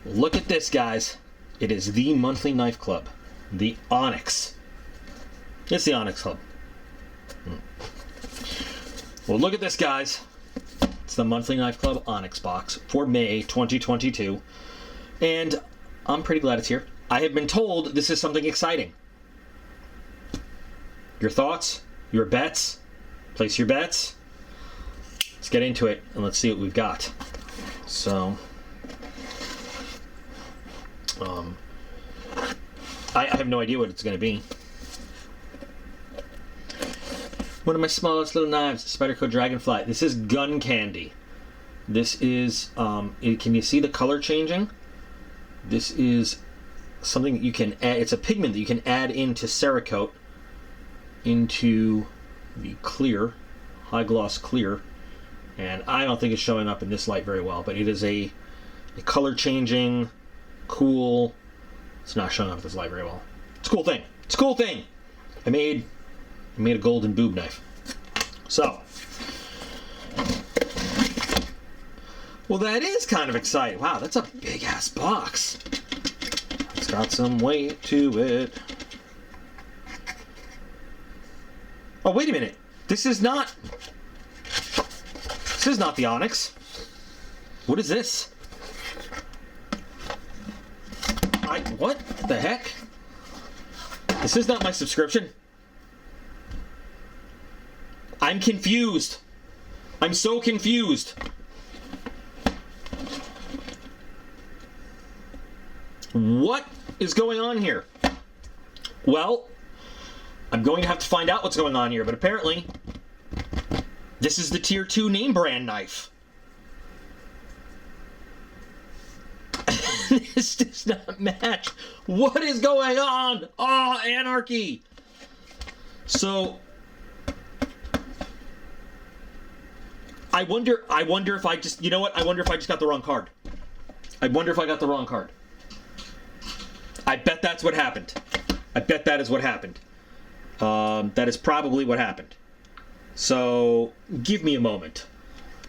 Look at this, guys. It is the monthly knife club, the Onyx. It's the Onyx Club. Well, look at this, guys. It's the monthly knife club Onyx box for May 2022. And I'm pretty glad it's here. I have been told this is something exciting. Your thoughts? Your bets? Place your bets? Let's get into it and let's see what we've got. So, I have no idea what it's going to be. One of my smallest little knives, Spyderco Dragonfly. This is gun candy. This is, can you see the color changing? This is something that you can add. It's a pigment that you can add into Cerakote, into the clear, high gloss clear. And I don't think it's showing up in this light very well, but it is a color changing, cool. It's not showing up in this light very well. It's a cool thing. It's a cool thing. I made a golden boob knife. So, well, that is kind of exciting. Wow, that's a big ass box. It's got some weight to it. Oh, wait a minute. This is not the Onyx. What is this? What the heck? This is not my subscription. I'm confused. I'm so confused. What is going on here? Well, I'm going to have to find out what's going on here, but apparently this is the Tier 2 name brand knife. This does not match. What is going on? Oh, anarchy. So, I wonder if I just, you know what? I wonder if I just got the wrong card. I wonder if I got the wrong card. I bet that's what happened. I bet that is what happened. That is probably what happened. So, give me a moment.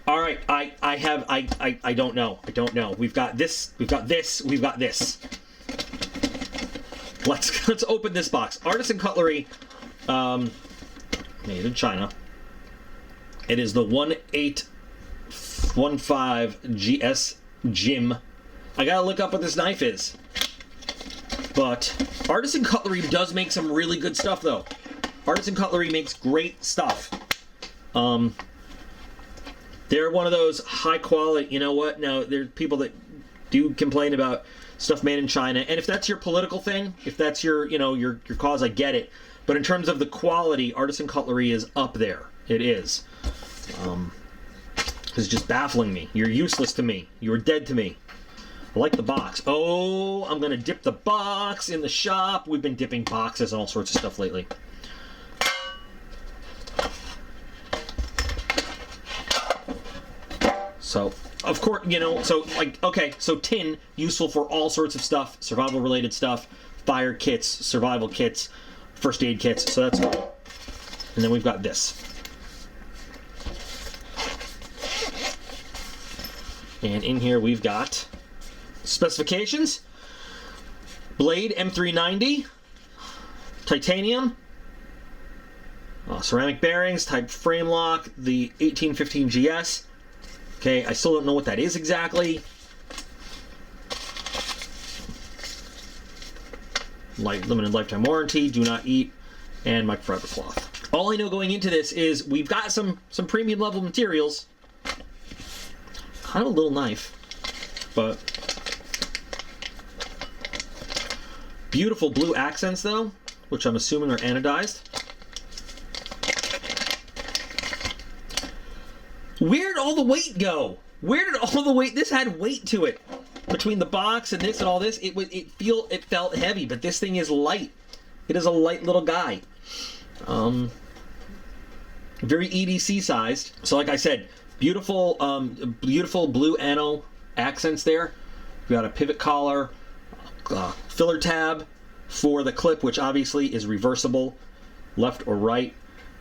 All right, I don't know. I don't know. We've got this. We've got this. We've got this. Let's open this box. Artisan Cutlery, made in China. It is the 1815 GS Jim. I gotta look up what this knife is. But Artisan Cutlery does make some really good stuff, though. Artisan Cutlery makes great stuff. They're one of those high quality, you know what? Now, there's people that do complain about stuff made in China. And if that's your political thing, if that's your, your cause, I get it. But in terms of the quality, Artisan Cutlery is up there. It is. It's just baffling me. You're useless to me. You're dead to me. I like the box. Oh, I'm going to dip the box in the shop. We've been dipping boxes and all sorts of stuff lately. So, of course, so tin, useful for all sorts of stuff, survival-related stuff, fire kits, survival kits, first aid kits, so that's cool. And then we've got this. And in here we've got specifications, blade M390, titanium, ceramic bearings, type frame lock, the 1815 GS. Okay, I still don't know what that is exactly. Limited lifetime warranty, do not eat, and microfiber cloth. All I know going into this is we've got some premium level materials. Kind of a little knife, but beautiful blue accents though, which I'm assuming are anodized. Where did all the weight go? Where did all the weight? This had weight to it. Between the box and this and all this, it felt heavy, but this thing is light. It is a light little guy. Very EDC sized. So like I said, beautiful blue ano accents there. We got a pivot collar, filler tab for the clip, which obviously is reversible, left or right.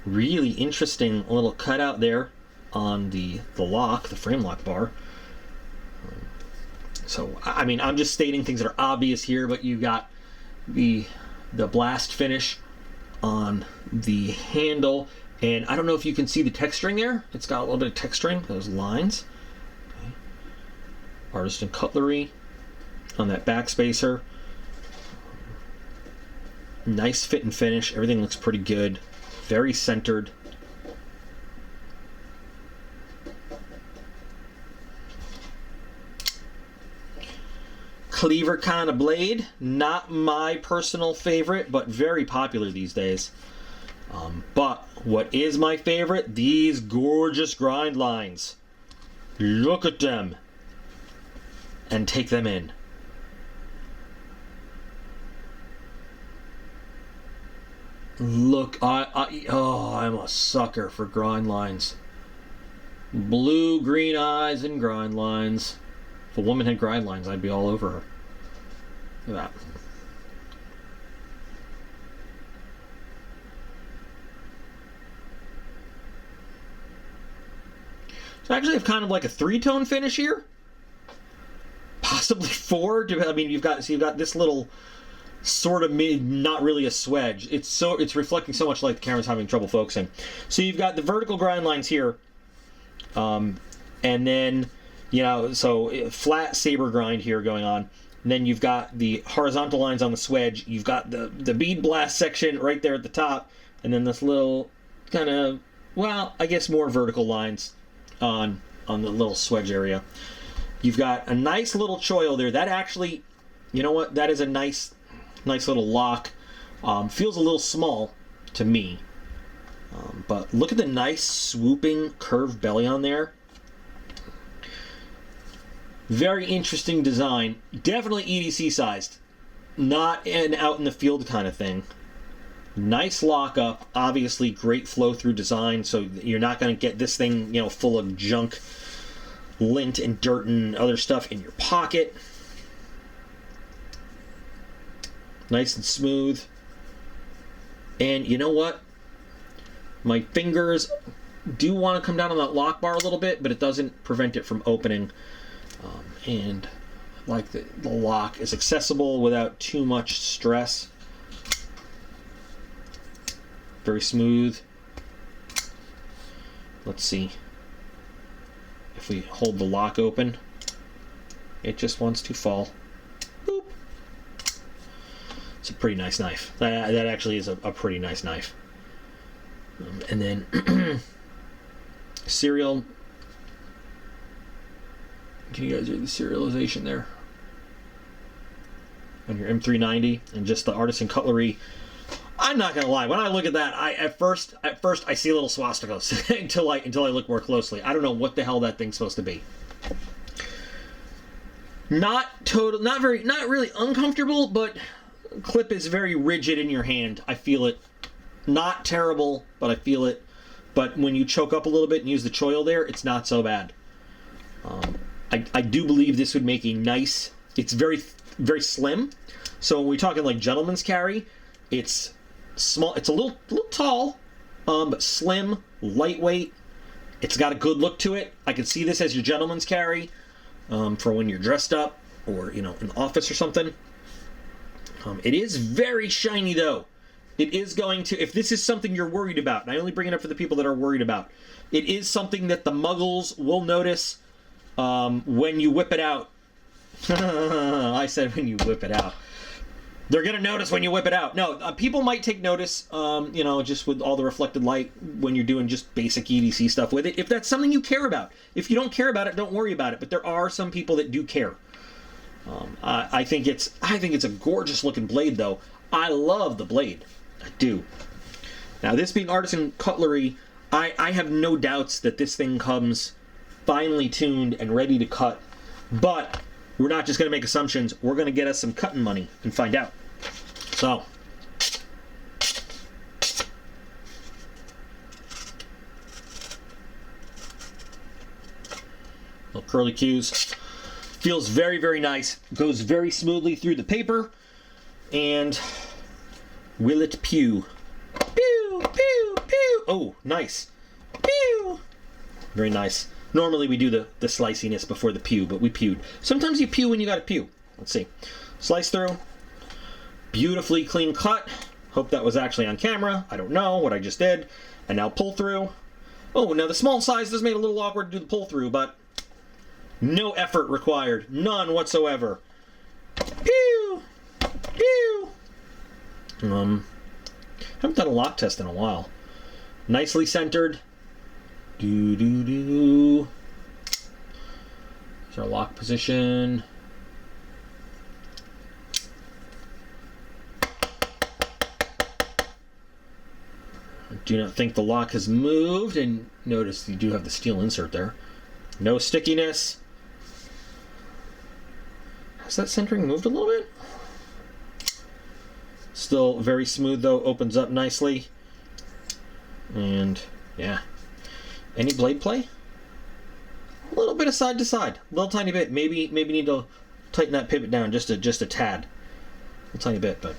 Really interesting little cutout there on the lock, the frame lock bar. So, I mean, I'm just stating things that are obvious here, but you got the blast finish on the handle, and I don't know if you can see the texturing there. It's got a little bit of texturing, those lines. Okay. Artisan Cutlery on that back spacer. Nice fit and finish. Everything looks pretty good. Very centered. Cleaver kind of blade. Not my personal favorite, but very popular these days. But what is my favorite? These gorgeous grind lines. Look at them. And take them in. Look, I'm a sucker for grind lines. Blue, green eyes, and grind lines. If a woman had grind lines, I'd be all over her. Look at that. So I actually have kind of like a 3-tone finish here. Possibly 4. I mean, you've got this little sort of not really a swedge. It's reflecting so much light the camera's having trouble focusing. So you've got the vertical grind lines here, and then so flat saber grind here going on. And then you've got the horizontal lines on the swedge. You've got the bead blast section right there at the top, and then this little kind of, well, I guess more vertical lines on the little swedge area. You've got a nice little choil there. That actually, you know what? That is a nice little lock. Feels a little small to me. But look at the nice swooping curved belly on there. Very interesting design. Definitely EDC sized. Not an out in the field kind of thing. Nice lockup. Obviously great flow through design, so you're not going to get this thing, full of junk, lint and dirt and other stuff in your pocket. Nice and smooth. And you know what? My fingers do want to come down on that lock bar a little bit, but it doesn't prevent it from opening. And like the lock is accessible without too much stress. Very smooth. Let's see. If we hold the lock open, it just wants to fall. Boop. It's a pretty nice knife. That actually is a pretty nice knife. And then serial. Can you guys read the serialization there? On your M390 and just the Artisan Cutlery. I'm not gonna lie. When I look at that, at first I see little swastikas until I look more closely. I don't know what the hell that thing's supposed to be. Not really uncomfortable, but clip is very rigid in your hand. I feel it. Not terrible, but I feel it. But when you choke up a little bit and use the choil there, it's not so bad. I do believe this would make a nice. It's very very slim. So when we're talking like gentleman's carry, it's small. It's a little tall, but slim, lightweight. It's got a good look to it. I could see this as your gentleman's carry for when you're dressed up or in the office or something. It is very shiny though. It is going to, if this is something you're worried about, and I only bring it up for the people that are worried about, it is something that the muggles will notice when you whip it out. I said when you whip it out. They're going to notice when you whip it out. No, people might take notice, just with all the reflected light when you're doing just basic EDC stuff with it. If that's something you care about. If you don't care about it, don't worry about it. But there are some people that do care. I think it's a gorgeous looking blade, though. I love the blade. I do. Now, this being Artisan Cutlery, I have no doubts that this thing comes finely tuned and ready to cut. But we're not just going to make assumptions. We're going to get us some cutting money and find out. So, little curly cues. Feels very, very nice. Goes very smoothly through the paper. And will it pew? Pew, pew, pew. Oh, nice. Pew. Very nice. Normally we do the sliciness before the pew, but we pewed. Sometimes you pew when you got to pew. Let's see. Slice through. Beautifully clean cut. Hope that was actually on camera. I don't know what I just did. And now pull through. Oh, now the small size does make it a little awkward to do the pull through, but no effort required. None whatsoever. Pew! Pew! Haven't done a lock test in a while. Nicely centered. Here's our lock position. I do not think the lock has moved, and notice you do have the steel insert there. No stickiness. Has that centering moved a little bit? Still very smooth though, opens up nicely. And yeah. Any blade play? A little bit of side to side. A little tiny bit. Maybe need to tighten that pivot down just a tad. A tiny bit, but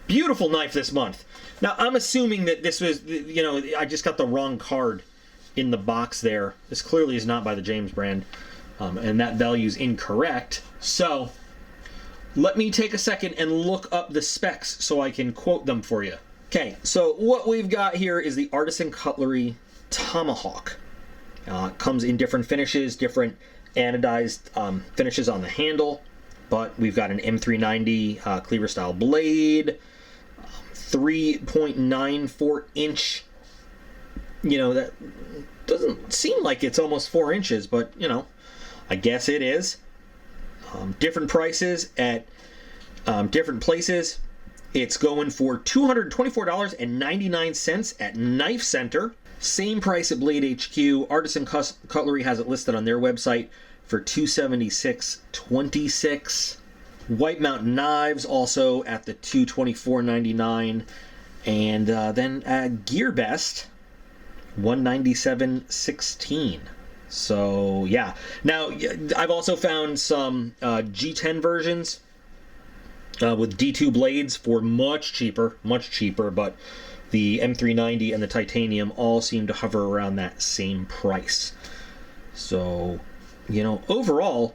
beautiful knife this month. Now I'm assuming that this was, you know, I just got the wrong card in the box there. This clearly is not by the James brand, and that value is incorrect. So let me take a second and look up the specs so I can quote them for you. Okay, so what we've got here is the Artisan Cutlery Tomahawk. It comes in different finishes, different anodized finishes on the handle, but we've got an M390 cleaver style blade, 3.94 inch. You know, that doesn't seem like it's almost 4 inches, but you know, I guess it is. Different prices at different places. It's going for $224.99 at Knife Center. Same price at Blade HQ. Artisan Cutlery has it listed on their website for $276.26. White Mountain Knives also at the $224.99. And then at GearBest, $197.16. So yeah. Now I've also found some G10 versions with D2 blades for much cheaper, but the M390 and the titanium all seem to hover around that same price. So, you know, overall,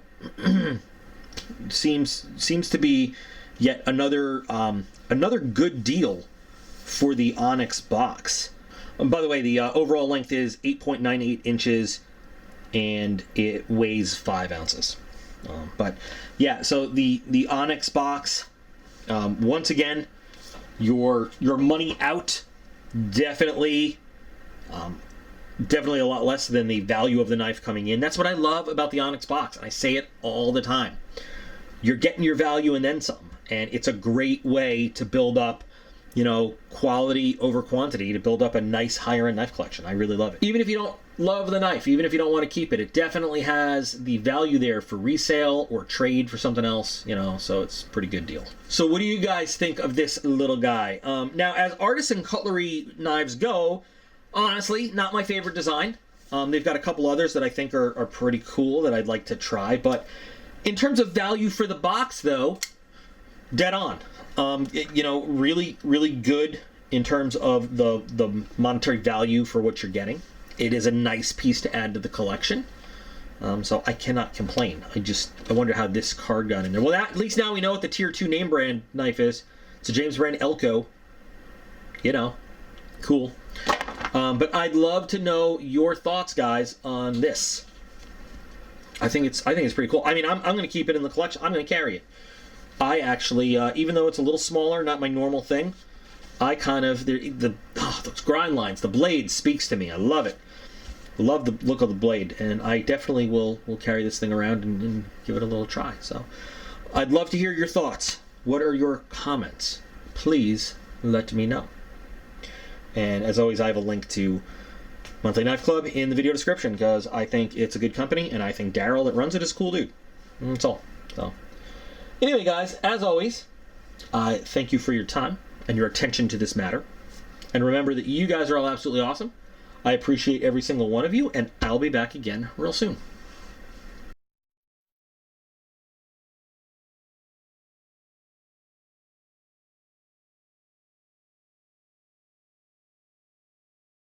seems to be yet another good deal for the Onyx box. And by the way, the overall length is 8.98 inches, and it weighs 5 ounces. But yeah, so the Onyx box. Once again, your money out, definitely a lot less than the value of the knife coming in. That's what I love about the Onyx box. I say it all the time. You're getting your value and then some, and it's a great way to build up, you know, quality over quantity, to build up a nice higher-end knife collection. I really love it. Even if you don't love the knife, even if you don't want to keep it, it definitely has the value there for resale or trade for something else, you know, so it's a pretty good deal. So what do you guys think of this little guy? Now, as Artisan Cutlery knives go, honestly, not my favorite design. They've got a couple others that I think are pretty cool that I'd like to try, but in terms of value for the box, though, dead on. You know, really, really good in terms of the monetary value for what you're getting. It is a nice piece to add to the collection. So I cannot complain. I wonder how this card got in there. Well, at least now we know what the Tier 2 name brand knife is. It's a James brand Elco. You know, cool. But I'd love to know your thoughts, guys, on this. I think it's pretty cool. I mean, I'm going to keep it in the collection. I'm going to carry it. I actually, even though it's a little smaller, not my normal thing, I kind of, those grind lines, the blade speaks to me. I love it. I love the look of the blade, and I definitely will carry this thing around and give it a little try. So I'd love to hear your thoughts. What are your comments? Please let me know. And as always, I have a link to Monthly Knife Club in the video description, because I think it's a good company, and I think Daryl that runs it is a cool dude. That's all. So anyway, guys, as always, I thank you for your time and your attention to this matter. And remember that you guys are all absolutely awesome. I appreciate every single one of you, and I'll be back again real soon.